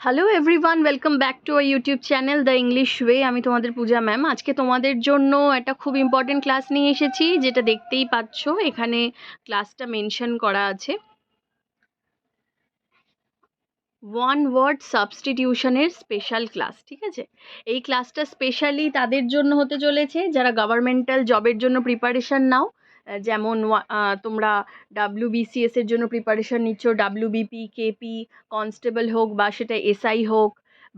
Hello everyone, welcome back to our YouTube channel the English way. আমি তোমাদের পূজা ma'am. আজকে তোমাদের জন্য একটা খুব ইম্পর্টেন্ট ক্লাস নিয়ে এসেছি, যেটা দেখতেই পাচ্ছ এখানে ক্লাসটা মেনশন করা আছে। ওয়ান ওয়ার্ড সাবস্টিটিউশনের স্পেশাল ক্লাস, ঠিক আছে? এই ক্লাসটা স্পেশালি তাদের জন্য হতে চলেছে যারা গভর্নমেন্টাল জবের জন্য প্রিপারেশন নাও। যেমন তোমরা WBCS এর জন্য প্রিপারেশন নিচ্ছ, WBP, KP, কনস্টেবল হোক বা সেটা SI হোক,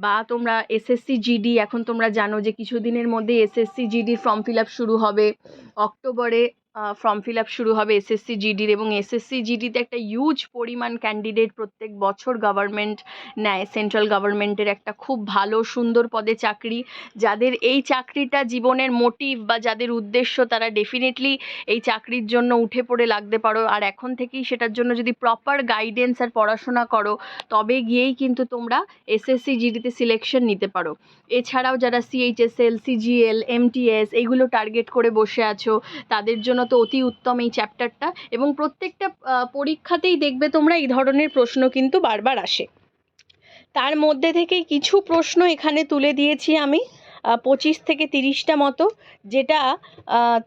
বা তোমরা SSC GD, এখন তোমরা জানো যে কিছুদিনের মধ্যে SSC GD form fill up শুরু হবে। অক্টোবরে ফর্ম ফিল আপ শুরু হবে SSC GDর, এবং SSC GDতে একটা হিউজ পরিমাণ ক্যান্ডিডেট প্রত্যেক বছর গভর্নমেন্ট নেয়। সেন্ট্রাল গভর্নমেন্টের একটা খুব ভালো সুন্দর পদে চাকরি। যাদের এই চাকরিটা জীবনের মোটিভ বা যাদের উদ্দেশ্য, তারা ডেফিনেটলি এই চাকরির জন্য উঠে পড়ে লাগতে পারো। আর এখন থেকেই সেটার জন্য যদি প্রপার গাইডেন্স আর পড়াশোনা করো, তবে গিয়েই কিন্তু তোমরা SSC GDতে সিলেকশন নিতে পারো। এছাড়াও যারা CHSL, CGL, MTS এইগুলো টার্গেট করে বসে আছো, তাদের জন্য তো অতি উত্তম এই চ্যাপ্টারটা। এবং প্রত্যেকটা পরীক্ষাতেই দেখবে তোমরা এই ধরনের প্রশ্ন কিন্তু বারবার আসে। তার মধ্যে থেকেই কিছু প্রশ্ন এখানে তুলে দিয়েছি আমি, 25 থেকে 30টা মতো, যেটা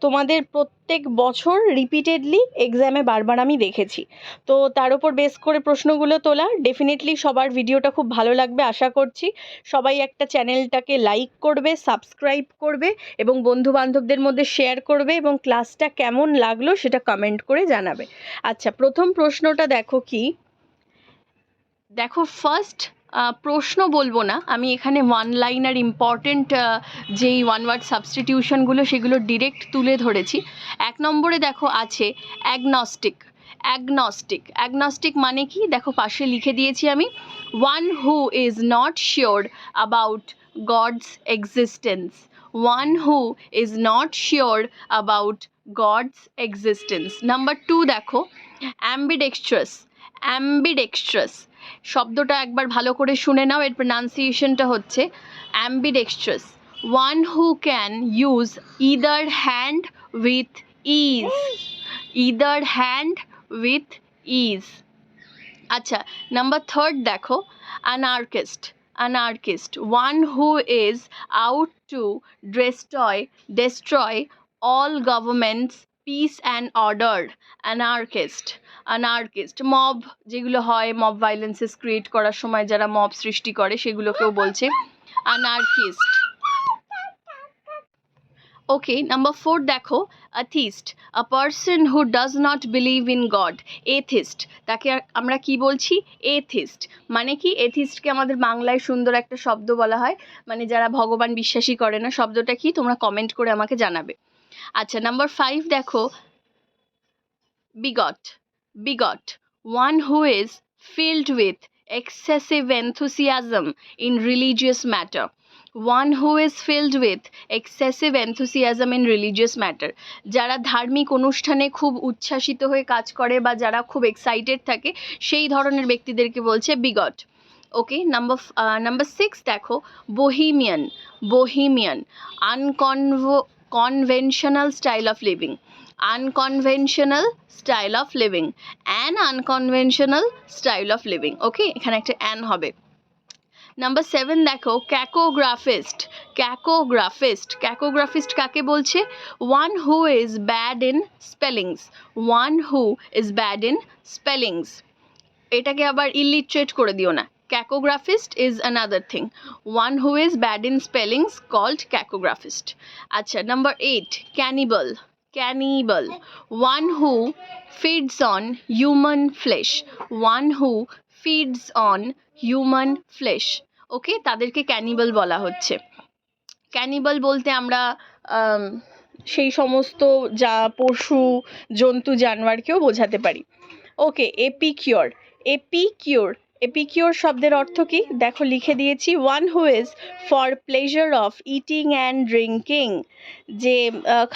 তোমাদের প্রত্যেক বছর রিপিটেডলি এক্সামে বারবার আমি দেখেছি। তো তার উপর বেস করে প্রশ্নগুলো তোলা। ডেফিনেটলি সবার ভিডিওটা খুব ভালো লাগবে আশা করছি। সবাই একটা চ্যানেলটাকে লাইক করবে, সাবস্ক্রাইব করবে এবং বন্ধু বান্ধবদের মধ্যে শেয়ার করবে, এবং ক্লাসটা কেমন লাগলো সেটা কমেন্ট করে জানাবে। আচ্ছা, প্রথম প্রশ্নটা দেখো কি, দেখো ফার্স্ট প্রশ্ন বলবো না আমি এখানে, ওয়ান লাইনার ইম্পর্টেন্ট যেই ওয়ান ওয়ার্ড সাবস্টিটিউশনগুলো সেগুলো ডিরেক্ট তুলে ধরেছি। 1 নম্বরে দেখো আছে অ্যাগনস্টিক। অ্যাগনস্টিক অ্যাগনস্টিক মানে কি, দেখো পাশে লিখে দিয়েছি আমি, one who is not sure about God's existence. One who is not sure about God's existence. Number 2 দেখো অ্যাম্বিডেক্সট্রাস। অ্যাম্বিডেক্সট্রাস শব্দটা একবার ভালো করে শুনে নাও, এর প্রনাউন্সিয়েশনটা হচ্ছে ambidextrous. One who can use either hand with ease. Either hand with ease. আচ্ছা, নাম্বার 3 দেখো anarchist. Anarchist, one who is out to destroy all governments, peace and order. Anarchist. Anarchist mob যেগুলো হয়, মব ভাইলেন্সেস ক্রিয়েট করার সময় যারা mob সৃষ্টি করে সেগুলোকেও বলছে অ্যানার্কিস্ট। ওকে, নাম্বার 4 দেখো atheist. A person who does not believe in god. Atheist, তাকে আমরা কি বলছি? এথিস্ট। মানে কি, এথিস্টকে আমাদের বাংলায় সুন্দর একটা শব্দ বলা হয়, মানে যারা ভগবান বিশ্বাসী করে না। শব্দটা কি তোমরা কমেন্ট করে আমাকে জানাবে। আচ্ছা, নাম্বার 5 দেখো বিগট। বিগট, one who is filled with excessive enthusiasm in religious matter. One who is filled with excessive enthusiasm in religious matter. যারা ধার্মিক অনুষ্ঠানে খুব উচ্ছ্বাসিত হয়ে কাজ করে বা যারা খুব এক্সাইটেড থাকে, সেই ধরনের ব্যক্তিদেরকে বলছে বিগট। ওকে, নাম্বার 6 দেখো bohemian. bohemian, unconventional style of living. Unconventional style of living, an unconventional style of living. ওকে, এখানে একটা অ্যান হবে। নাম্বার 7 দেখো ক্যাকোগ্রাফিস্ট। ক্যাকোগ্রাফিস্ট, ক্যাকোগ্রাফিস্ট কাকে বলছে? One who is bad in spellings. One who is bad in spellings. এটাকে আবার ইলিটারেট করে দিও না। Cacographist is another thing. One who is bad in spellings called cacographist. আচ্ছা, number 8 cannibal. Cannibal, one who feeds on human flesh. One who feeds on human flesh. ওকে, তাদেরকে cannibal বলা হচ্ছে। Cannibal বলতে আমরা সেই সমস্ত যা পশু জন্তু জানোয়ারকেও বোঝাতে পারি। ওকে, এপিকিওর। এপিকিওর, এপিকিওর শব্দের অর্থ কি দেখো লিখে দিয়েছি, one who is for pleasure of eating and drinking. যে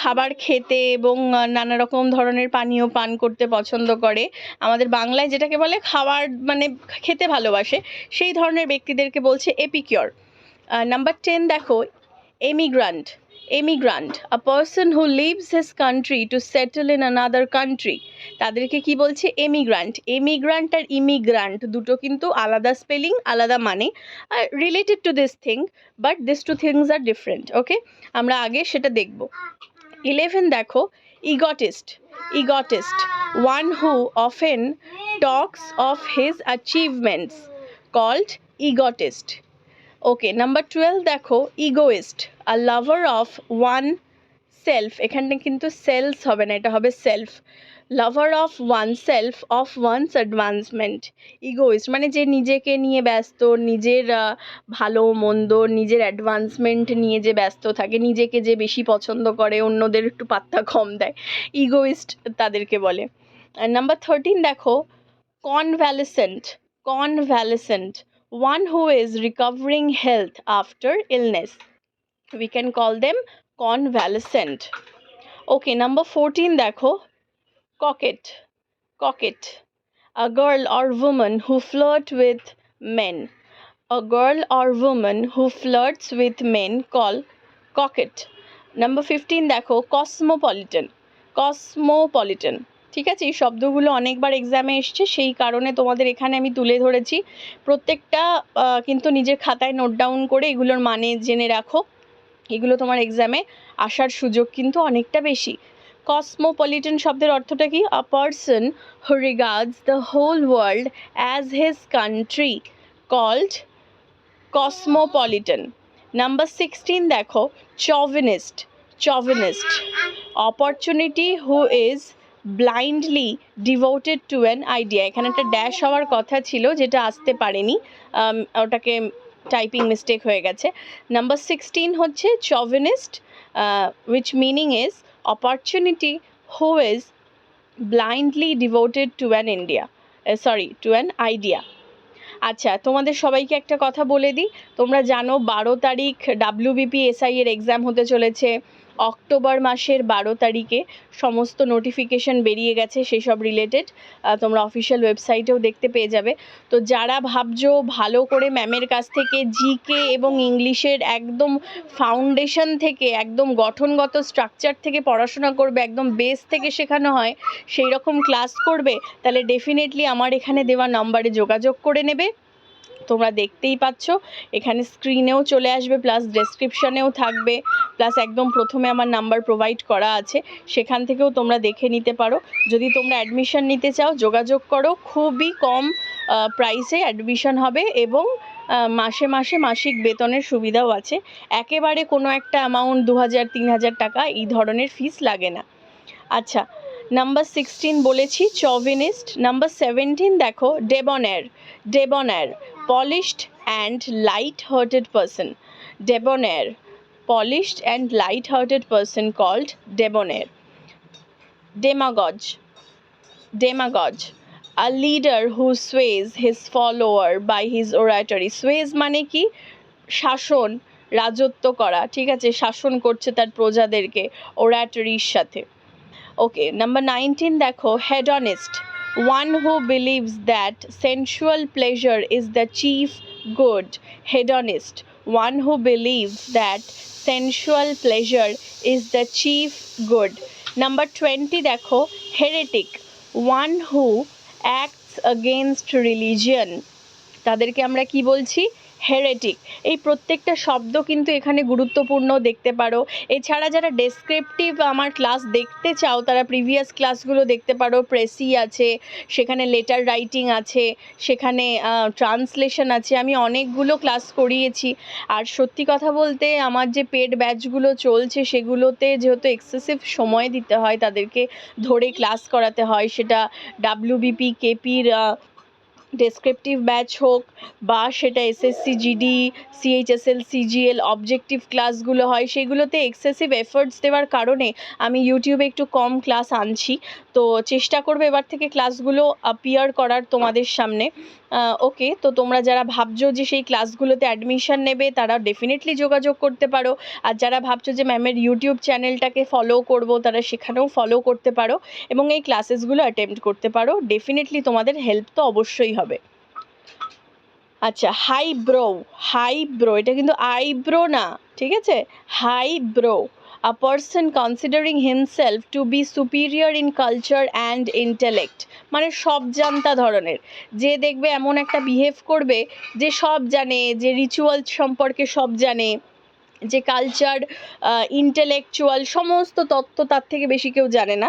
খাবার খেতে এবং নানা রকম ধরনের পানীয় পান করতে পছন্দ করে, আমাদের বাংলায় যেটাকে বলে খাবার মানে খেতে ভালোবাসে, সেই ধরনের ব্যক্তিদেরকে বলছে এপিকিওর। নাম্বার 10 দেখো emigrant. Emigrant, a person who lives his country to settle in another country, তাদেরকে কি বলছে? এমিগ্রান্ট। এমিগ্রান্ট আর ইমিগ্রান্ট দুটো কিন্তু আলাদা স্পেলিং, আলাদা মানে, related to this thing, but this two things are different. Okay, আমরা আগে সেটা দেখব। 11 দেখো, egotist. Egotist, one who often talks of his achievements, called egotist. Okay, number 12 দেখো, egoist, a lover of one self, এখানে কিন্তু সেলস হবে না, এটা হবে self. Lover of one self, of one's advancement. Egoist মানে যে নিজেকে নিয়ে ব্যস্ত, নিজের ভালো মন্দ, নিজের অ্যাডভান্সমেন্ট নিয়ে যে ব্যস্ত থাকে, নিজেকে যে বেশি পছন্দ করে, অন্যদের একটু পাত্তা কম দেয়, ইগোইস্ট তাদেরকে বলে। নাম্বার 13 দেখো, convalescent. Convalescent, one who is recovering health after illness, we can call them convalescent. Okay, number 14 দেখো, coquette. Coquette, a girl or woman who flirt with men. A girl or woman who flirts with men call coquette. Number 15 দেখো, cosmopolitan. Cosmopolitan, ঠিক আছে, এই শব্দগুলো অনেকবার এক্সামে এসছে, সেই কারণে তোমাদের এখানে আমি তুলে ধরেছি। প্রত্যেকটা কিন্তু নিজের খাতায় নোট ডাউন করে এগুলোর মানে জেনে রাখো, এগুলো তোমার এক্সামে আসার সুযোগ কিন্তু অনেকটা বেশি। কসমোপলিটন শব্দের অর্থটা কি? A person who regards the whole world as his country, called cosmopolitan. Number 16 দেখো, chauvinist. Chauvinist, opportunity who is blindly devoted to an idea, এখানে একটা ড্যাশ হওয়ার কথা ছিল যেটা আসতে পারেনি, ওটাকে টাইপিং মিস্টেক হয়ে গেছে। নাম্বার 16 হচ্ছে chauvinist, which meaning is opportunity who is blindly devoted to an India, to an idea. আচ্ছা, তোমাদের সবাইকে একটা কথা বলে দিই, তোমরা জানো 12 তারিখ WBPSI এর এক্সাম হতে চলেছে। অক্টোবর মাসের 12 তারিখে সমস্ত নোটিফিকেশন বেরিয়ে গেছে সেসব রিলেটেড, তোমরা অফিসিয়াল ওয়েবসাইটেও দেখতে পেয়ে যাবে। তো যারা ভাবছো ভালো করে ম্যামের কাছ থেকে জিকে এবং ইংলিশের একদম ফাউন্ডেশন থেকে, একদম গঠনগত স্ট্রাকচার থেকে পড়াশোনা করবে, একদম বেস থেকে শেখানো হয় সেই রকম ক্লাস করবে, তাহলে ডেফিনেটলি আমার এখানে দেওয়া নাম্বারে যোগাযোগ করে নেবে। তোমরা দেখতেই পাচ্ছ, এখানে স্ক্রিনেও চলে আসবে, প্লাস ডেসক্রিপশনেও থাকবে, প্লাস একদম প্রথমে আমার নাম্বার প্রোভাইড করা আছে, সেখান থেকেও তোমরা দেখে নিতে পারো। যদি তোমরা অ্যাডমিশন নিতে চাও যোগাযোগ করো, খুবই কম প্রাইসে অ্যাডমিশন হবে এবং মাসে মাসে মাসিক বেতনের সুবিধাও আছে। একেবারে কোনো একটা অ্যামাউন্ট 2000 3000 টাকা এই ধরনের ফিস লাগে না। আচ্ছা, নাম্বার 16 বলেছি চভিনিস্ট। নাম্বার 17 দেখো, debonair. Debonair, polished and light hearted person. Debonair, polished and light-hearted person called debonair. Demagogue. Demagogue, a leader who sways his follower by his oratory. Sways মানে কি? শাসন, রাজত্ব করা, ঠিক আছে, শাসন করছে তার প্রজাদেরকে ওরাটরির সাথে। ওকে, নাম্বার 19 দেখো, hedonist, one who believes that sensual pleasure is the chief good. Hedonist, one who believes that sensual pleasure is the chief good. Number 20 দেখো, heretic, one who acts against religion, তাদেরকে আমরা কি বলছি? হেরেটিক। এই প্রত্যেকটা শব্দ কিন্তু এখানে গুরুত্বপূর্ণ, দেখতে পারো। এছাড়া যারা ডেসক্রিপটিভ আমার ক্লাস দেখতে চাও তারা প্রিভিয়াস ক্লাসগুলো দেখতে পারো, প্রেসি আছে, সেখানে লেটার রাইটিং আছে, সেখানে ট্রান্সলেশন আছে, আমি অনেকগুলো ক্লাস করিয়েছি। আর সত্যি কথা বলতে আমার যে পেড ব্যাচগুলো চলছে সেগুলোতে যেহেতু এক্সেসিভ সময় দিতে হয়, তাদেরকে ধরে ক্লাস করাতে হয়, সেটা WBP KPর ডেসক্রিপটিভ ব্যাচ হোক বা সেটা SSC GD CHSL CGL objective ক্লাসগুলো হয়, সেগুলোতে এক্সেসিভ এফোর্টস দেওয়ার কারণে আমি ইউটিউবে একটু কম ক্লাস আনছি। তো চেষ্টা করবো এবার থেকে ক্লাসগুলো আপিয়ার করার তোমাদের সামনে। ওকে, তো তোমরা যারা ভাবছো যে সেই ক্লাসগুলোতে অ্যাডমিশন নেবে তারা ডেফিনেটলি যোগাযোগ করতে পারো। আর যারা ভাবছো যে ম্যামের ইউটিউব চ্যানেলটাকে ফলো করব, তারা সেখানেও ফলো করতে পারো এবং এই ক্লাসেসগুলো অ্যাটেম্প্ট করতে পারো। ডেফিনেটলি তোমাদের হেল্প তো অবশ্যই হবে। আচ্ছা, হাইব্রো। হাইব্রো, এটা কিন্তু আইব্রো না, ঠিক আছে, highbrow. a person considering himself to be superior in culture and intellect, মানে সব জানতা ধরনের, যে দেখবে এমন একটা বিহেভ করবে যে সব জানে, যে রিচুয়াল সম্পর্কে সব জানে, যে কালচার, ইন্টেলেকচুয়াল সমস্ত তত্ত্ব তার থেকে বেশি কেউ জানে না,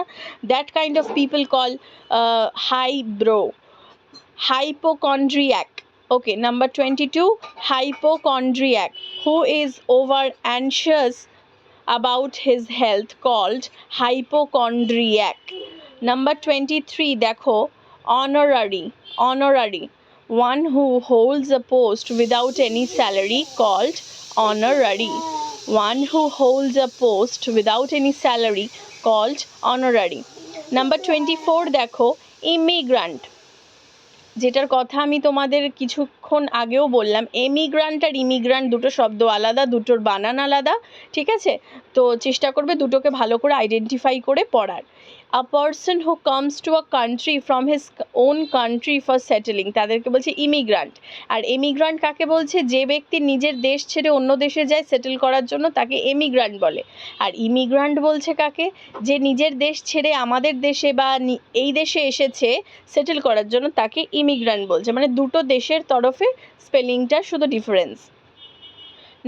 that kind of people call highbrow, hypochondriac. Okay, number 22, hypochondriac, who is over anxious about his health, called hypochondriac. Number 23, দেখো, honorary, one who holds a post without any salary, called honorary. One who holds a post without any salary, called honorary. Number 24, দেখো, immigrant, যেটার কথা আমি তোমাদের কিছুক্ষণ আগেও বললাম। এমিগ্রান্ট আর immigrant দুটো শব্দ আলাদা, দুটোর বানান আলাদা, ঠিক আছে? তো চেষ্টা করবে দুটোকে ভালো করে আইডেন্টিফাই করে পড়ার। A person who comes to a country from his own country for settling, তাদেরকে বলছে ইমিগ্রান্ট। আর এমিগ্রান্ট কাকে বলছে? যে ব্যক্তি নিজের দেশ ছেড়ে অন্য দেশে যায় সেটেল করার জন্য, তাকে এমিগ্রান্ট বলে। আর ইমিগ্রান্ট বলছে কাকে? যে নিজের দেশ ছেড়ে আমাদের দেশে বা এই দেশে এসেছে সেটেল করার জন্য, তাকে ইমিগ্রান্ট বলছে। মানে দুটো দেশের তরফে স্পেলিংটা শুধু ডিফারেন্স।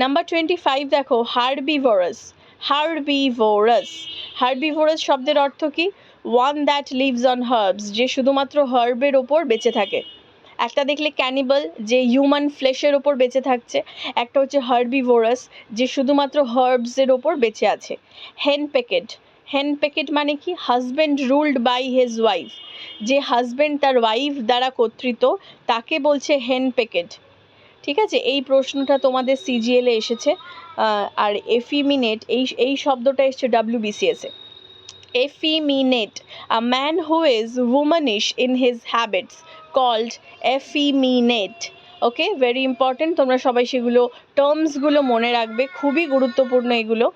নাম্বার 25, দেখো, হার্বিভোরাস শব্দের অর্থ কি? One that lives on herbs, যে শুধুমাত্র হার্বের ওপর বেঁচে থাকে। একটা দেখলে ক্যানিবাল, যে হিউম্যান ফ্লেশের ওপর বেঁচে থাকছে। একটা হচ্ছে হার্বিভোরাস, যে শুধুমাত্র হার্বসের ওপর বেঁচে আছে। হেনপেকেট মানে কি? Husband ruled by his wife, যে হাজব্যান্ড তার ওয়াইফ দ্বারা কর্তৃত, তাকে বলছে হেনপেকেট। ঠিক আছে, এই প্রশ্নটা তোমাদের সিজিএলে এসেছে। আর এফিমিনেট, এই শব্দটা এসছে WBCS-এ। Effeminate, a man who is womanish in his habits, called effeminate. Okay, very important, তোমরা সবাই সেগুলো টার্মসগুলো মনে রাখবে, খুবই গুরুত্বপূর্ণ এগুলো।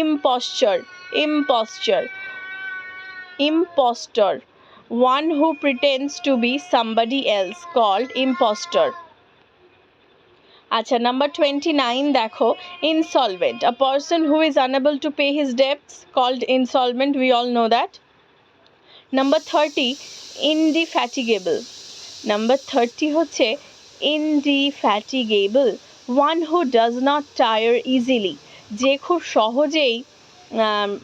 Impostor, one who pretends to be somebody else, called impostor. আচ্ছা, নাম্বার 29, দেখো, insolvent, a person who is unable to pay his debts, called insolvent, we all know that. Number 30, indefatigable. Number 30 হচ্ছে indefatigable, one who does not tire easily, যে খুব সহজেই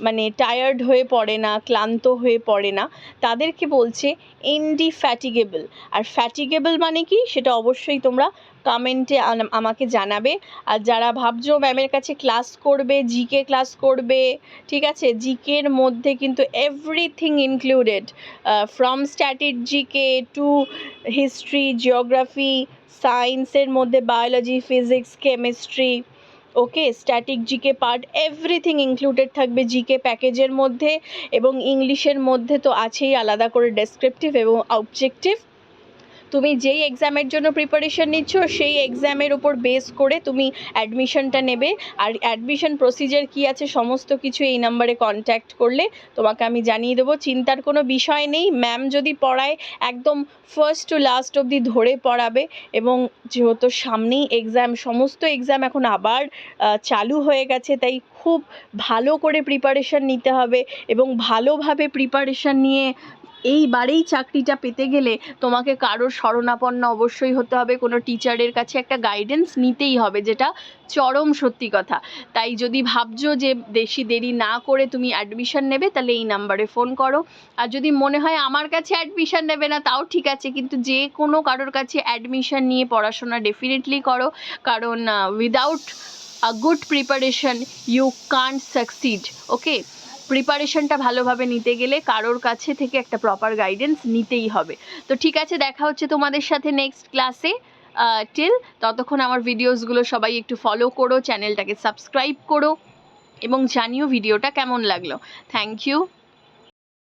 মানে tired হয়ে পড়ে না, ক্লান্ত হয়ে পড়ে না, তাদেরকে বলছে ইনডিফ্যাটিগেবল। আর ফ্যাটিগেবল মানে কি, সেটা অবশ্যই তোমরা কমেন্টে আমাকে জানাবে। আর যারা ভাবছো ম্যামের কাছে ক্লাস করবে, জিকে ক্লাস করবে, ঠিক আছে, জিকের মধ্যে কিন্তু everything included, from static GK to history, geography, সায়েন্সের মধ্যে biology, physics, chemistry, okay, static GK part, everything included থাকবে জিকে প্যাকেজের মধ্যে। এবং ইংলিশের মধ্যে তো আছেই আলাদা করে ডেসক্রিপটিভ এবং অবজেক্টিভ। তুমি যেই এক্সামের জন্য প্রিপারেশন নিচ্ছ সেই এক্সামের উপর বেস করে তুমি অ্যাডমিশনটা নেবে। আর অ্যাডমিশন প্রসিজার কী আছে সমস্ত কিছু এই নাম্বারে কন্ট্যাক্ট করলে তোমাকে আমি জানিয়ে দেবো। চিন্তার কোনো বিষয় নেই, ম্যাম যদি পড়ায় একদম ফার্স্ট টু লাস্ট অবধি ধরে পড়াবে। এবং যেহেতু সামনেই এক্সাম, সমস্ত এক্সাম এখন আবার চালু হয়ে গেছে, তাই খুব ভালো করে প্রিপারেশন নিতে হবে। এবং ভালোভাবে প্রিপারেশন নিয়ে এইবারেই চাকরিটা পেতে গেলে তোমাকে কারোর শরণাপন্ন অবশ্যই হতে হবে, কোনো টিচারের কাছে একটা গাইডেন্স নিতেই হবে, যেটা চরম সত্যি কথা। তাই যদি ভাবছো যে বেশি দেরি না করে তুমি অ্যাডমিশন নেবে, তাহলে এই নাম্বারে ফোন করো। আর যদি মনে হয় আমার কাছে অ্যাডমিশন নেবে না, তাও ঠিক আছে, কিন্তু যে কোনো কারোর কাছে অ্যাডমিশন নিয়ে পড়াশোনা ডেফিনেটলি করো, কারণ without a good preparation you can't succeed. Okay, প্রিপারেশনটা ভালোভাবে নিতে গেলে কারোর কাছে থেকে একটা প্রপার গাইডেন্স নিতেই হবে। তো ঠিক আছে, দেখা হচ্ছে তোমাদের সাথে নেক্সট ক্লাসে। টিল ততক্ষণ আমার ভিডিওসগুলো সবাই একটু ফলো করো, চ্যানেলটাকে সাবস্ক্রাইব করো এবং জানিও ভিডিওটা কেমন লাগলো। Thank you.